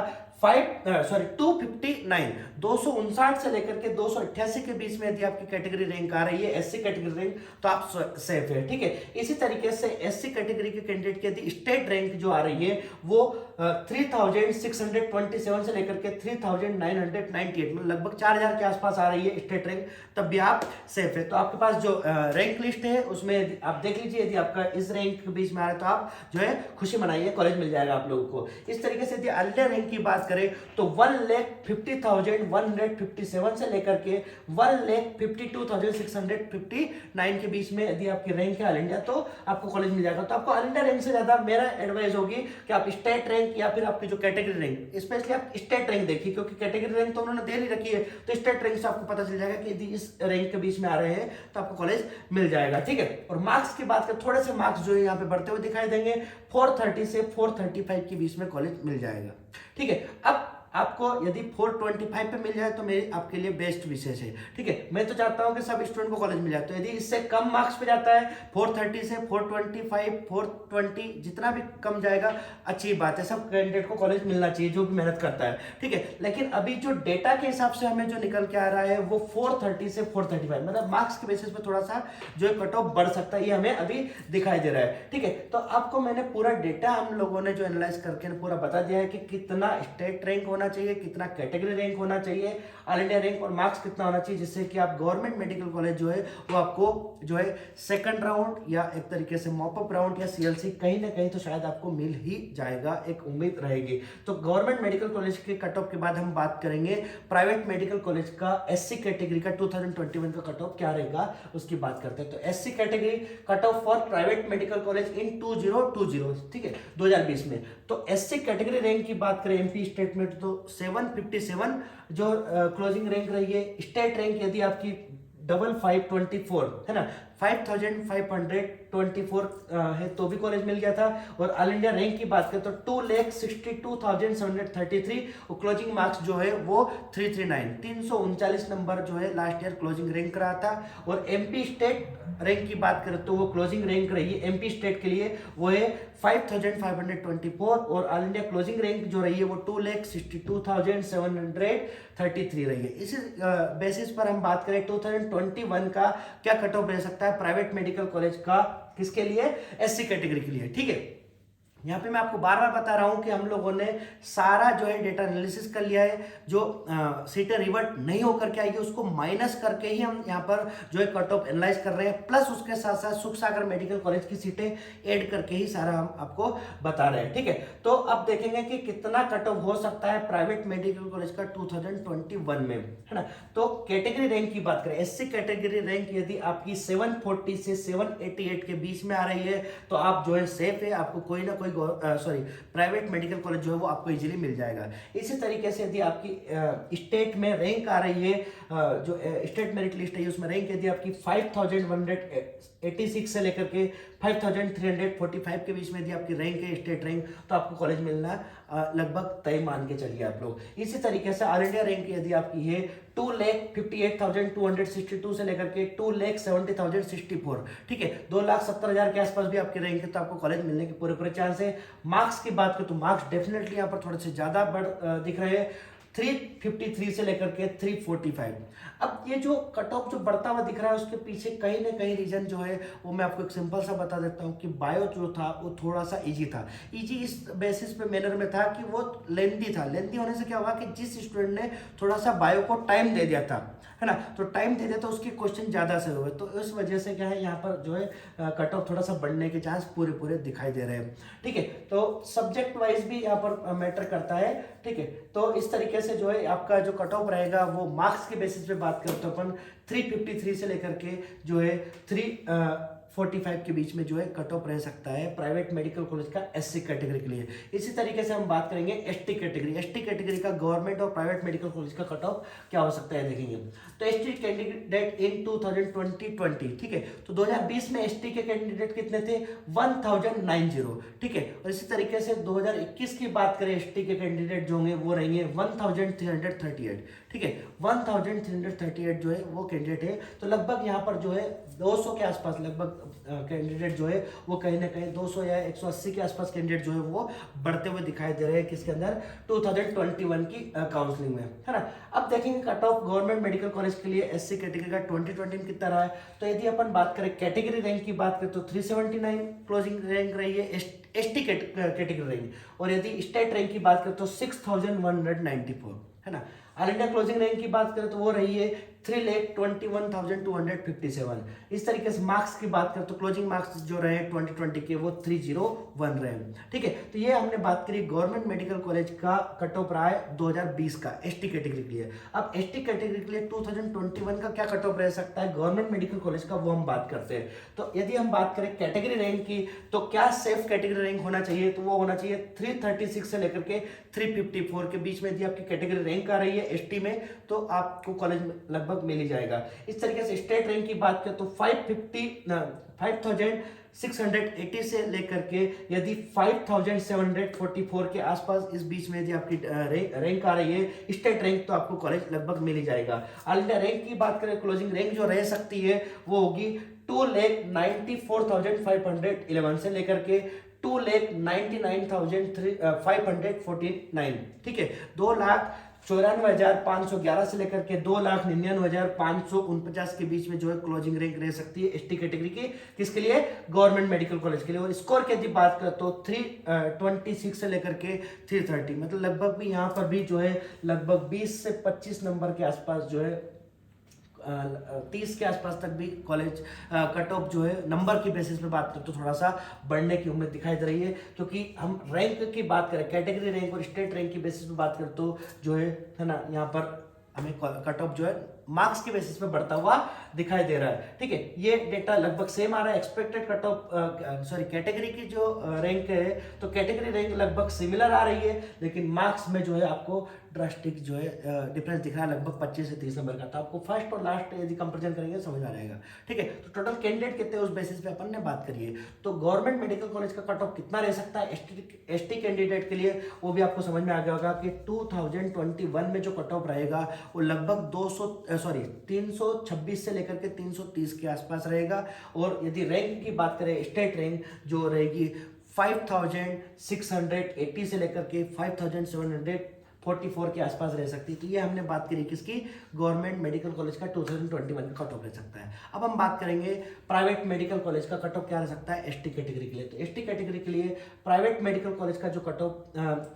259 से लेकर के 288 के बीच में यदि आपकी कैटेगरी रैंक आ रही है एससी कैटेगरी रैंक, तो आप सेफ है। ठीक है, इसी तरीके से एससी कैटेगरी के कैंडिडेट की यदि स्टेट रैंक जो आ रही है वो 3627 से लेकर के 3998 में लगभग 4000 के आसपास आ रही है स्टेट रैंक, तब भी आप सेफ है। तो आपके पास जो रैंक लिस्ट है उसमें आप देख लीजिए, यदि आपका इस रैंक के बीच में आ रहा है तो आप जो है खुशी मनाइए, कॉलेज मिल जाएगा आप लोगों को। इस तरीके से यदि ऑल इंडिया रैंक की बात करें तो 1,50,157 से लेकर के 1,52,659 के बीच में यदि आपकी रैंक है ऑल इंडिया तो आपको कॉलेज मिल जाएगा। तो आपको ऑल इंडिया रैंक से ज्यादा मेरा एडवाइस होगी कि आप स्टेट रैंक या फिर आपकी जो कैटेगरी रैंक, स्पेशली आप स्टेट रैंक देखिए, क्योंकि कैटेगरी रैंक तो उन्होंने दे ही रखी है, तो स्टेट रैंक से आपको पता चल जाएगा कि यदि इस रैंक के बीच में आ रहे हैं तो आपको कॉलेज मिल जाएगा। ठीक है, और मार्क्स की बात करें, थोड़े से मार्क्स जो है यहाँ पे बढ़ते हुए दिखाई देंगे, 430 से 435 के बीच में कॉलेज मिल जाएगा। ठीक है, अब आपको यदि 425 पे मिल जाए तो मेरी आपके लिए बेस्ट विशेष है। ठीक है, मैं तो चाहता हूं कि सब स्टूडेंट को कॉलेज मिल जाए, तो यदि इससे कम मार्क्स पे जाता है 430 से 425, 420 जितना भी कम जाएगा अच्छी बात है, सब कैंडिडेट को कॉलेज मिलना चाहिए जो भी मेहनत करता है। ठीक है, लेकिन अभी जो डेटा के हिसाब से हमें जो निकल के आ रहा है वो 430 से 435, मतलब मार्क्स के बेसिस पे थोड़ा सा जो है कट ऑफ बढ़ सकता है, ये हमें अभी दिखाई दे रहा है। ठीक है, तो आपको मैंने पूरा डेटा हम लोगों ने जो एनालाइज करके पूरा बता दिया है कि कितना स्टेट रैंक होना चाहिए, कितना कैटेगरी रैंक होना चाहिए, ऑल इंडिया रैंक और मार्क्स कितना होना चाहिए, जिससे कि आप गवर्नमेंट मेडिकल कॉलेज जो है वो आपको जो है सेकंड राउंड या एक तरीके से मॉपअप राउंड या सीएलसी कहीं ना कहीं तो शायद आपको मिल ही जाएगा, एक उम्मीद रहेगी। तो गवर्नमेंट मेडिकल कॉलेज के कट ऑफ के बाद हम बात करेंगे प्राइवेट मेडिकल कॉलेज का एससी कैटेगरी का 2021 का कट ऑफ क्या रहेगा उसकी बात करते हैं। तो SC category cut off for private medical college in 2020, ठीक है, 2020 में। तो एससी कैटेगरी रैंक की बात करें एमपी स्टेट में तो 757 जो क्लोजिंग रैंक रही है। स्टेट रैंक यदि आपकी 5524 है ना, 5524 है तो भी कॉलेज मिल गया था। और ऑल इंडिया रैंक की बात करें तो 2,62,733 और क्लोजिंग मार्क्स जो है वो 339, 339 नंबर जो है लास्ट ईयर क्लोजिंग रैंक रहा था। और एमपी स्टेट रैंक की बात करें तो वो क्लोजिंग रैंक रही है एमपी स्टेट के लिए वो है 5524 और ऑल इंडिया क्लोजिंग रैंक जो रही है वो 2,62,733 रही है। इसी बेसिस पर हम बात करें 2021 का क्या कट ऑफ रह सकता है प्राइवेट मेडिकल कॉलेज का, किसके लिए, एससी कैटेगरी के लिए। ठीक है, यहाँ पे मैं आपको बार बार बता रहा हूँ कि हम लोगों ने सारा जो है डेटा एनालिसिस कर लिया है। जो सीटें रिवर्ट नहीं होकर के आएगी उसको माइनस करके ही हम यहाँ पर जो है कट ऑफ एनालाइज कर रहे हैं, प्लस उसके साथ साथ सुख सागर मेडिकल कॉलेज की सीटें ऐड करके ही सारा हम आपको बता रहे हैं। ठीक है, तो अब देखेंगे कि कितना कट ऑफ हो सकता है प्राइवेट मेडिकल कॉलेज का 2021 में, है ना। तो कैटेगरी रैंक की बात करें, एससी कैटेगरी रैंक यदि आपकी 740 से 788 के बीच में आ रही है तो आप जो है सेफ है, आपको कोई ना कोई प्राइवेट मेडिकल कॉलेज जो है वो आपको इजीली मिल जाएगा। इसी तरीके से यदि आपकी स्टेट में रैंक आ रही है, जो स्टेट मेरिट लिस्ट है उसमें रैंक यदि आपकी 5186 से लेकर के 5345 के बीच में यदि आपकी रैंक है स्टेट रैंक, तो आपको कॉलेज मिलना लगभग तय मान के चलिए आप लोग। इसी तरीके से ऑल इंडिया रैंक यदि आपकी है 2,58,262 से लेकर के 2,70,064, ठीक है, 2,70,000 के आसपास भी आपकी रैंक है तो आपको कॉलेज मिलने के पूरे चांस है। मार्क्स की बात करें तो मार्क्स डेफिनेटली यहाँ पर थोड़े से ज्यादा दिख रहे हैं, 353 से लेकर के 345। अब ये जो कट ऑफ जो बढ़ता हुआ दिख रहा है उसके पीछे कहीं ना कहीं रीजन जो है वो मैं आपको एक सिंपल सा बता देता हूँ कि बायो जो था वो थोड़ा सा इजी था। इजी इस बेसिस पे मैनर में था कि वो लेंथी था। लेंथी होने से क्या हुआ कि जिस स्टूडेंट ने थोड़ा सा बायो को टाइम दे दिया था, है ना, तो टाइम दे दिया तो उसके क्वेश्चन ज्यादा से हुए, तो इस वजह से क्या है यहाँ पर जो है कट ऑफ थोड़ा सा बढ़ने के चांस पूरे दिखाई दे रहे हैं। ठीक है, तो सब्जेक्ट वाइज भी यहाँ पर मैटर करता है। ठीक है, तो इस तरीके से जो है आपका जो कट ऑफ रहेगा वो मार्क्स के बेसिस पे बात करें तो अपन 353 से लेकर के जो है 345 के बीच में जो है कट ऑफ रह सकता है प्राइवेट मेडिकल कॉलेज का एससी कैटेगरी के लिए। इसी तरीके से हम बात करेंगे एसटी कैटेगरी। एसटी कैटेगरी का गवर्नमेंट और प्राइवेट मेडिकल कॉलेज का कट ऑफ क्या हो सकता है देखेंगे। तो एसटी कैंडिडेट इन 2020, ठीक है, तो 2020 में एसटी के कैंडिडेट कितने थे, 1090, ठीक है। और इसी तरीके से 2021 की बात करें एसटी के कैंडिडेट जो होंगे वो रहेंगे 1338, ठीक है, 1338 जो है वो कैंडिडेट है। तो लगभग यहाँ पर जो है 200 के आसपास लगभग कैंडिडेट जो है वो कहीं ना कहीं 200 या 180 के आसपास कैंडिडेट जो है वो बढ़ते हुए दिखाई दे रहे हैं किसके अंदर, 2021 की काउंसलिंग में, है ना। अब देखेंगे cut off government medical college के लिए एससी कैटेगरी का 2020 में कितना रहा है। तो यदि अपन बात करें कैटेगरी रैंक की बात करें तो 379 क्लोजिंग रैंक रही है एसटी कैटेगरी रैंक, और यदि स्टेट रैंक की बात करें तो 6194, है ना। ऑल इंडिया क्लोजिंग रैंक की बात करें तो वो रही है 3,21,257। इस तरीके से मार्क्स की बात करें तो क्लोजिंग मार्क्स जो रहे 2020 के वो 301 रहे, ठीक है। तो ये हमने बात करी गवर्नमेंट मेडिकल कॉलेज का कट ऑफ रहा है 2020 का एसटी कैटेगरी के लिए। अब एसटी कैटेगरी के लिए 2021 का क्या कट ऑफ रह सकता है गवर्नमेंट मेडिकल कॉलेज का, वो हम बात करते हैं। तो यदि हम बात करें कैटेगरी रैंक की तो क्या सेफ कैटेगरी रैंक होना चाहिए, तो वो होना चाहिए 336 से लेकर के 354 के बीच में। यदि आपकी कैटेगरी रैंक आ रही है एसटी में तो आपको कॉलेज लगभग मिल ही जाएगा। इस तरीके से स्टेट रैंक की बात करें तो 5680 से लेकर के यदि 5744 के आसपास इस बीच में यदि आपकी रैंक आ रही है स्टेट रैंक तो आपको कॉलेज लगभग मिल ही जाएगा। ऑल इंडिया रैंक की बात करें क्लोजिंग रैंक जो रह सकती है वो होगी 2,94,511 से लेकर के 2,99,549, ठीक है, 2,94,511 से लेकर के 2,99,549 के बीच में जो है क्लोजिंग रैंक रह सकती है एसटी कैटेगरी की, किसके लिए, गवर्नमेंट मेडिकल कॉलेज के लिए। और स्कोर की यदि बात करें तो 326 से लेकर के 330, मतलब लगभग भी यहाँ पर भी जो है लगभग 20 से 25 नंबर के आसपास जो है 30 के आसपास तक भी कॉलेज कट ऑफ जो है नंबर की बेसिस पे बात करें तो थोड़ा सा बढ़ने की उम्मीद दिखाई दे रही है, क्योंकि हम रैंक की बात करें कैटेगरी रैंक और स्टेट रैंक की बेसिस पे बात करें तो जो है ना यहाँ पर हमें कट ऑफ जो है मार्क्स के बेसिस पे बढ़ता हुआ दिखाई दे रहा है, ठीक है। ये डेटा लगभग सेम आ रहा है। एक्सपेक्टेड कट ऑफ कैटेगरी की जो रैंक है तो कैटेगरी रैंक लगभग सिमिलर आ रही है, लेकिन मार्क्स में जो है आपको ड्रास्टिक जो है डिफरेंस दिख रहा है लगभग 25 से 30 नंबर का। तो आपको फर्स्ट और लास्ट यदि कंपेरिजन करेंगे समझ आ जाएगा, ठीक है। तो टोटल कैंडिडेट कितने उस बेसिस पे अपन ने बात करी है। तो गवर्नमेंट मेडिकल कॉलेज का कट ऑफ कितना रह सकता है एसटी कैंडिडेट के लिए, वो भी आपको समझ में आ गया होगा कि 2021 में जो कट ऑफ रहेगा वो लगभग 326 से लेकर के 330 के आसपास रहेगा। और यदि रैंक की बात करें, स्टेट रैंक जो रहेगी 5680 से लेकर के 5744 के आसपास रह सकती है। तो ये हमने बात करी किसकी, गवर्नमेंट मेडिकल कॉलेज का 2021 का कट ऑफ रह सकता है। अब हम बात करेंगे प्राइवेट मेडिकल कॉलेज का कट ऑफ क्या रह सकता है एसटी कैटेगरी के लिए। तो एसटी कैटेगरी के लिए प्राइवेट मेडिकल कॉलेज का जो कट ऑफ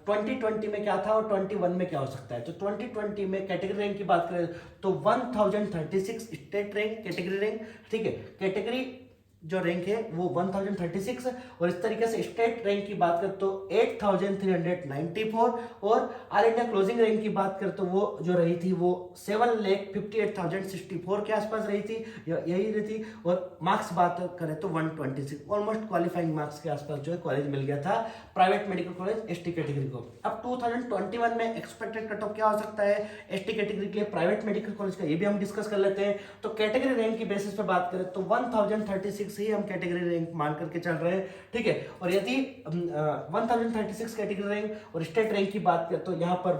2020 में क्या था और 21 में क्या हो सकता है। तो 2020 में कैटेगरी रैंक की बात करें तो 1036 स्टेट रैंक कैटेगरी रैंक, ठीक है। कैटेगरी जो रैंक है वो 1036 और इस तरीके से स्टेट रैंक की बात करें तो 8394 और ऑल इंडिया क्लोजिंग रैंक की बात करें तो वो जो रही थी वो 7,58,064 के आसपास रही थी, यही रही थी। और मार्क्स बात करें तो 126 ऑलमोस्ट क्वालिफाइंग मार्क्स के आसपास जो है कॉलेज मिल गया था private medical college ST category को। अब 2021 में एक्सपेक्टेड कट ऑफ क्या हो सकता है एसटी कैटेगरी के लिए प्राइवेट मेडिकल कॉलेज का, ये भी हम डिस्कस कर लेते हैं। तो कैटेगरी रैंक की बेसिस पे बात करें तो 1036 ही हम कैटेगरी रैंक मान करके चल रहे हैं, ठीक है। और यदि 1036 कैटेगरी रैंक और स्टेट रैंक की बात करें तो यहाँ पर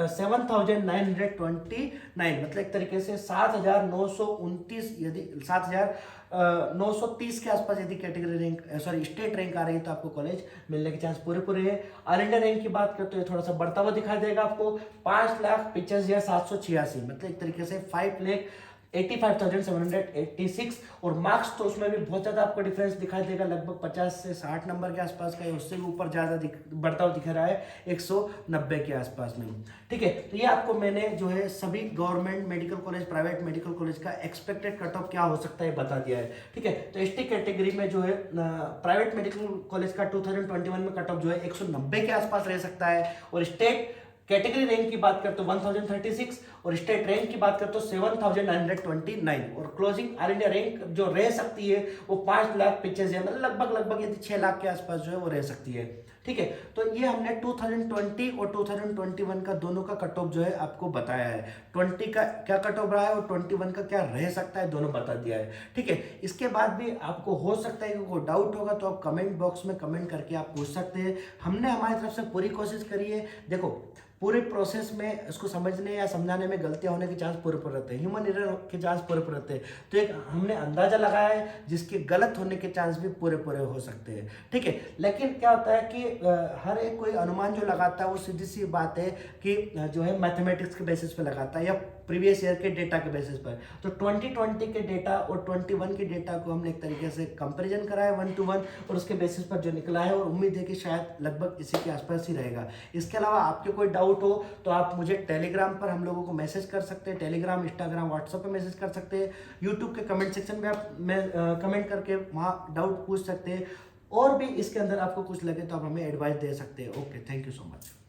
7929 मतलब एक तरीके से 7929 यदि 7930 के आसपास यदि कैटेगरी रैंक स्टेट रैंक आ रही है तो आपको कॉलेज मिलने के चांस पूरे पूरे हैं। ऑल इंडिया रैंक की बात करें तो ये थोड़ा सा बढ़ता हुआ दिखाई देगा आपको 5,85,786 मतलब एक तरीके से 5,85,786 और मार्क्स तो उसमें भी बहुत ज्यादा आपको डिफरेंस दिखाई देगा लगभग 50 से 60 नंबर के आसपास का है, उससे भी ऊपर ज्यादा बढ़ता हुआ दिख रहा है 190 के आसपास में, ठीक है। तो ये आपको मैंने जो है सभी government medical college private medical college का एक्सपेक्टेड कट ऑफ क्या हो सकता है बता दिया है, ठीक है। तो एसटी कैटेगरी में जो है प्राइवेट मेडिकल कॉलेज का 2021 में कट ऑफ जो है 190 के आसपास रह सकता है। और स्टेट कैटेगरी रैंक की बात करते तो 1036 और स्टेट रैंक की बात करते तो 7929 और क्लोजिंग ऑल इंडिया रैंक जो रह सकती है वो 5,85,000 मतलब लगभग यदि 6 लाख के आसपास जो है वो रह सकती है, ठीक है। तो ये हमने 2020 और 2021 का दोनों का कट ऑफ जो है आपको बताया है। 20 का क्या कट ऑफ रहा है और 21 का क्या रह सकता है दोनों बता दिया है, ठीक है। इसके बाद भी आपको हो सकता है कि कोई डाउट होगा तो आप कमेंट बॉक्स में कमेंट करके आप पूछ सकते हैं। हमने हमारी तरफ से पूरी कोशिश करी है। देखो पूरे प्रोसेस में इसको समझने या समझाने में गलतियां होने के चांस पूरे पूरे रहते हैं, ह्यूमन एरर के चांस पूरे पूरे रहते हैं। तो एक हमने अंदाजा लगाया है जिसके गलत होने के चांस भी पूरे पूरे हो सकते हैं, ठीक है। लेकिन क्या होता है कि हर एक कोई अनुमान जो लगाता है वो सीधी सी बात है कि जो है मैथमेटिक्स के बेसिस पे लगाता है या प्रीवियस ईयर के डेटा के बेसिस पर। तो 2020 के डेटा और 21 के डेटा को हमने एक तरीके से कंपेरिजन करा है 1 to 1 और उसके बेसिस पर जो निकला है और उम्मीद है कि शायद लगभग इसी के आसपास ही रहेगा। इसके अलावा आपके कोई डाउट हो तो आप मुझे टेलीग्राम पर हम लोगों को मैसेज कर सकते हैं, टेलीग्राम इंस्टाग्राम व्हाट्सएप पे मैसेज कर सकते हैं, यूट्यूब के कमेंट सेक्शन में आप कमेंट करके वहाँ डाउट पूछ सकते हैं। और भी इसके अंदर आपको कुछ लगे तो आप हमें एडवाइस दे सकते हैं। Okay, thank you so much.